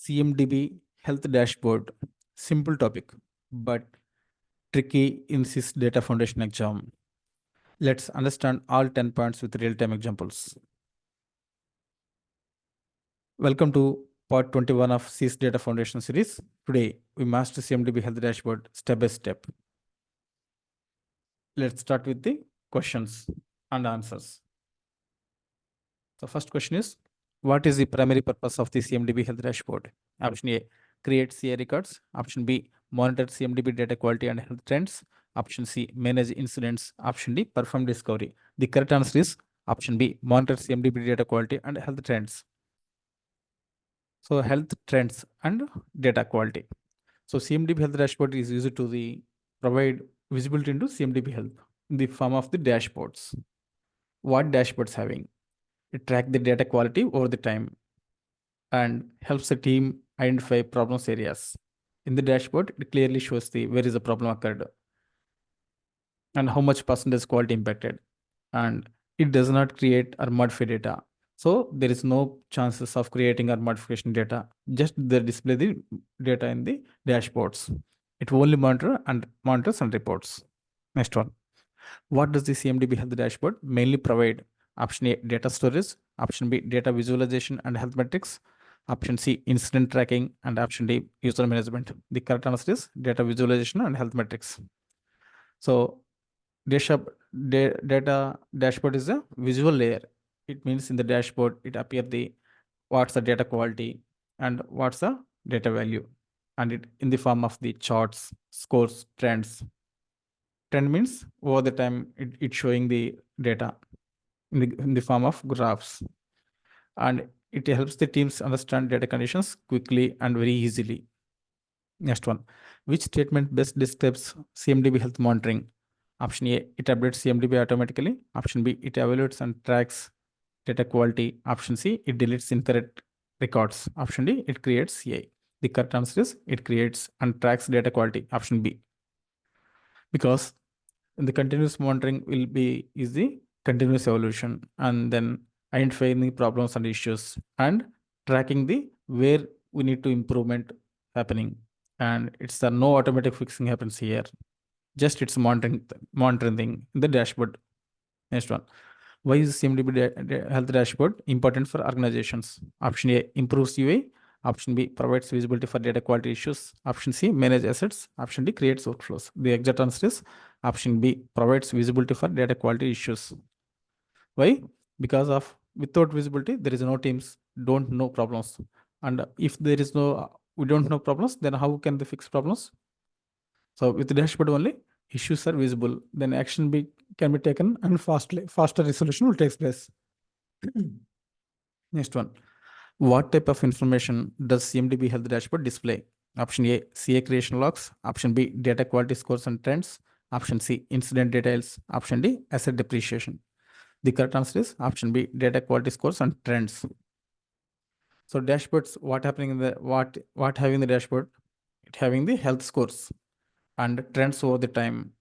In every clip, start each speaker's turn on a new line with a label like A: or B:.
A: CMDB Health Dashboard. Simple topic, but tricky in CIS-Data Foundation exam. Let's understand all 10 points with real-time examples. Welcome to part 21 of CIS-Data Foundation series. Today, we master CMDB Health Dashboard step by step. Let's start with the questions and answers. The first question is, what is the primary purpose of the CMDB Health Dashboard? Option A, create CI records. Option B, monitor CMDB data quality and health trends. Option C, manage incidents. Option D, perform discovery. The correct answer is option B, monitor CMDB data quality and health trends. So health trends and data quality. So CMDB Health Dashboard is used to provide visibility into CMDB Health in the form of the dashboards. What dashboards having? It track the data quality over the time and helps the team identify problems areas. In the dashboard, it clearly shows where is the problem occurred and how much percentage quality impacted. And it does not create or modify data. So there is no chances of creating or modification data, just the display the data in the dashboards. It only monitors and reports. Next one. What does the CMDB Health Dashboard mainly provide? Option A, data storage. Option B, data visualization and health metrics. Option C, incident tracking. And option D, user management. The correct answer is data visualization and health metrics. So data dashboard is a visual layer. It means in the dashboard, it appears what's the data quality and what's the data value. And it in the form of the charts, scores, trends. Trend means over the time it's showing the data in the form of graphs, and it helps the teams understand data conditions quickly and very easily. Next one, which statement best describes CMDB health monitoring? Option A, it updates CMDB automatically. Option B, it evaluates and tracks data quality. Option C, it deletes incorrect records. Option D, it creates CA. The correct answer is it creates and tracks data quality. Option B. Because the continuous monitoring is the continuous evolution, and then identifying the problems and issues and tracking where we need to improvement happening. And it's no automatic fixing happens here. Just it's monitoring thing in the dashboard. Next one. Why is CMDB health dashboard important for organizations? Option A, improves UA. Option B, provides visibility for data quality issues. Option C, manage assets. Option D, creates workflows. The exact answer is option B, provides visibility for data quality issues. Why? Because of without visibility, there is no teams, don't know problems. And if there is we don't know problems, then how can they fix problems? So with the dashboard only, issues are visible, then action can be taken and faster resolution will take place. Next one. What type of information does CMDB Health Dashboard display? Option A, CA creation logs. Option B, data quality scores and trends. Option C, incident details. Option D, asset depreciation. The correct answer is option B, data quality scores and trends. So dashboards, what happening in what having the dashboard? It having the health scores and trends over the time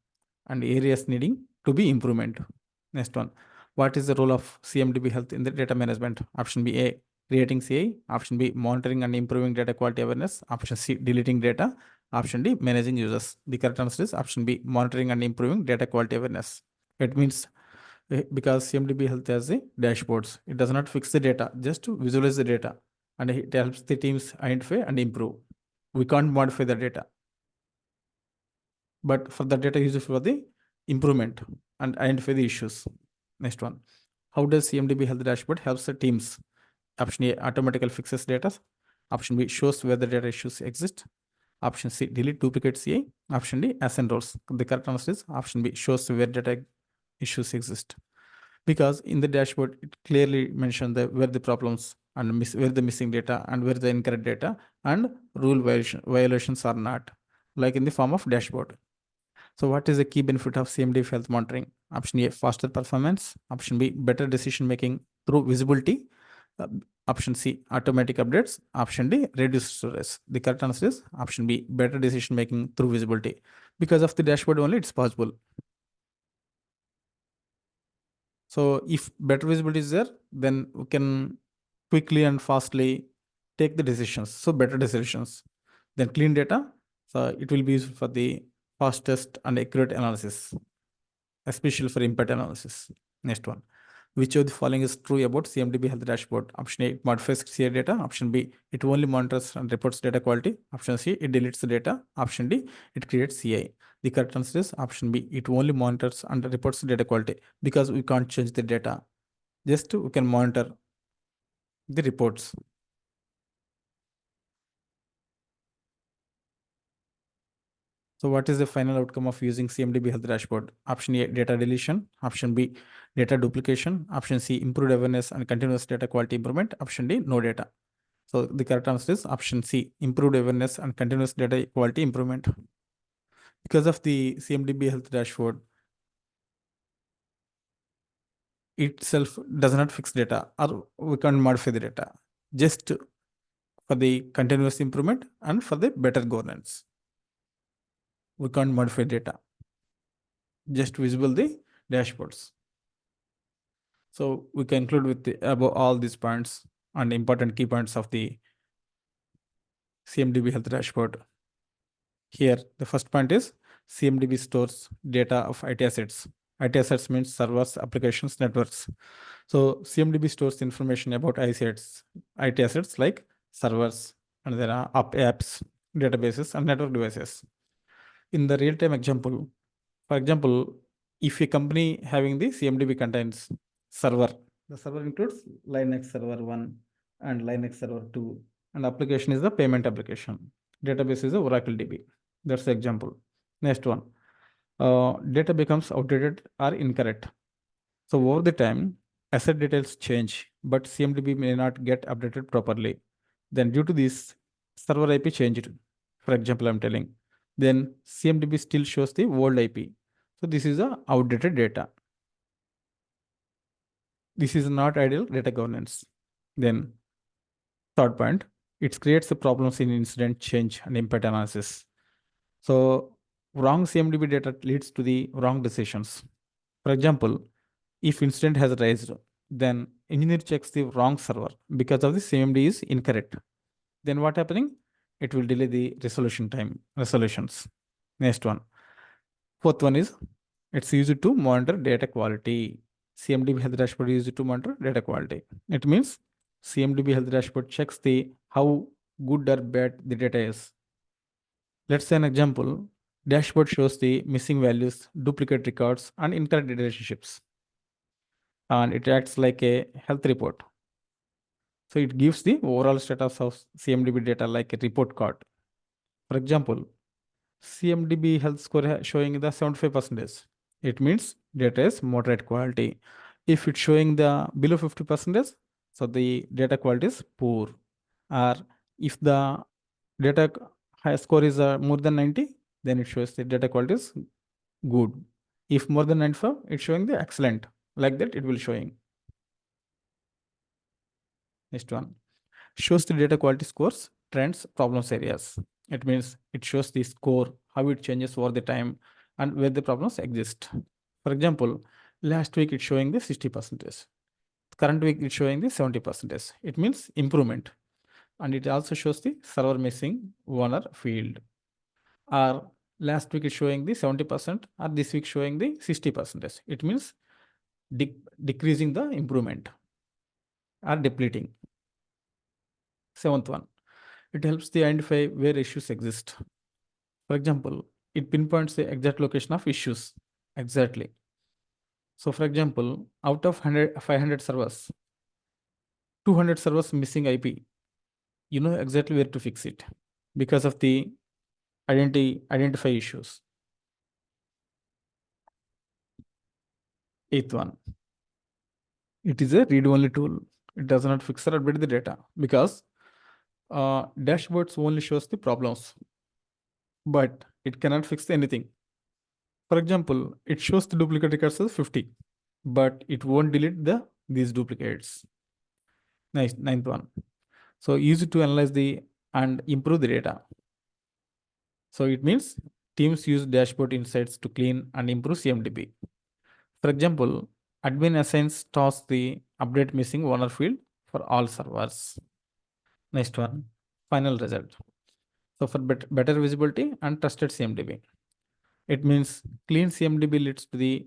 A: and areas needing to be improvement. Next one. What is the role of CMDB Health in the data management? Option B, A, creating CI. Option B, monitoring and improving data quality awareness. Option C, deleting data. Option D, managing users. The correct answer is option B, monitoring and improving data quality awareness. It means because CMDB Health has the dashboards, it does not fix the data, just to visualize the data, and it helps the teams identify and improve. We can't modify the data, but for the data used for the improvement and identify the issues. Next one. How does CMDB Health Dashboard helps the teams? Option A, automatically fixes data. Option B, shows where the data issues exist. Option C, delete duplicate CA. Option D, assign roles. The correct answer is option B, shows where data issues exist. Because in the dashboard, it clearly mentioned where the problems and where the missing data and where the incorrect data and rule violations are not, like in the form of dashboard. So what is the key benefit of CMDB health monitoring? Option A, faster performance. Option B, better decision-making through visibility. Option C, automatic updates. Option D, reduced storage. The correct answer is option B, better decision-making through visibility. Because of the dashboard only, it's possible. So if better visibility is there, then we can quickly and fastly take the decisions. So better decisions. Then clean data. So it will be used for the fastest and accurate analysis, especially for impact analysis. Next one. Which of the following is true about CMDB Health Dashboard? Option A, it modifies CI data. Option B, it only monitors and reports data quality. Option C, it deletes the data. Option D, it creates CI. The correct answer is option B, it only monitors and reports data quality, because we can't change the data. Just we can monitor the reports. So what is the final outcome of using CMDB Health Dashboard? Option A, data deletion. Option B, data duplication. Option C, improved awareness and continuous data quality improvement. Option D, no data. So the correct answer is option C, improved awareness and continuous data quality improvement. Because of the CMDB Health Dashboard itself does not fix data, or we can't modify the data, just for the continuous improvement and for the better governance. We can't modify data, just visible the dashboards. So we conclude with about all these points and important key points of the CMDB Health Dashboard. Here, the first point is CMDB stores data of IT assets. IT assets means servers, applications, networks. So CMDB stores information about IT assets like servers, and there are apps, databases, and network devices. In the real-time example, for example, if a company having the CMDB contains server, the server includes Linux server 1 and Linux server 2, and application is the payment application. Database is the Oracle DB. That's the example. Next one. Data becomes outdated or incorrect. So over the time, asset details change, but CMDB may not get updated properly. Then due to this, server IP changed. For example, I'm telling. Then CMDB still shows the old IP. So this is a outdated data. This is not ideal data governance. Then third point, it creates the problems in incident change and impact analysis. So wrong CMDB data leads to the wrong decisions. For example, if incident has raised, then engineer checks the wrong server because of the CMD is incorrect. Then what happening? It will delay the resolutions. Next one. Fourth one is it's used to monitor data quality. CMDB Health Dashboard is used to monitor data quality. It means CMDB Health Dashboard checks the how good or bad the data is. Let's say an example. Dashboard shows the missing values, duplicate records, and incorrect relationships. And it acts like a health report. So it gives the overall status of CMDB data like a report card. For example, CMDB health score showing the 75%. It means data is moderate quality. If it's showing the below 50%, so the data quality is poor. Or if the data high score is more than 90, then it shows the data quality is good. If more than 95, it's showing the excellent. Like that, it will showing. Next one. Shows the data quality scores, trends, problems areas. It means it shows the score, how it changes over the time, and where the problems exist. For example, last week it's showing the 60%. Current week it's showing the 70%. It means improvement. And it also shows the server missing owner field. Or last week it's showing the 70%, or this week showing the 60%. It means decreasing the improvement or depleting. Seventh one, it helps to identify where issues exist. For example, it pinpoints the exact location of issues. Exactly. So for example, out of 500 servers, 200 servers missing IP, you know exactly where to fix it because of the identify issues. Eighth one, it is a read-only tool. It does not fix or update the data because dashboards only shows the problems, but it cannot fix anything. For example, it shows the duplicate records as 50, but it won't delete these duplicates. Nice, ninth one. So use it to analyze and improve the data. So it means teams use dashboard insights to clean and improve CMDB. For example, admin assigns tasks the update missing owner field for all servers. Next one, final result. So for better visibility and trusted CMDB, it means clean CMDB leads to the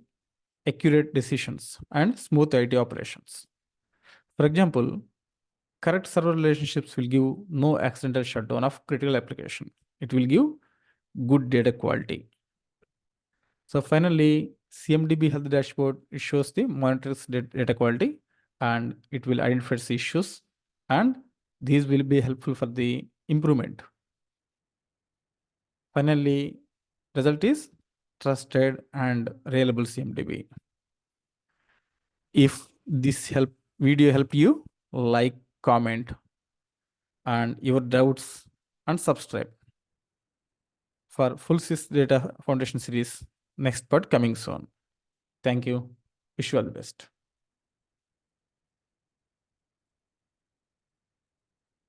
A: accurate decisions and smooth IT operations. For example, correct server relationships will give no accidental shutdown of critical application. It will give good data quality. So finally, CMDB Health Dashboard, it shows the monitors data quality and it will identify the issues, and these will be helpful for the improvement. Finally, result is trusted and reliable CMDB. If this video helped you, like, comment, and your doubts, and subscribe for full CIS-Data Foundation series. Next part coming soon. Thank you. Wish you all the best.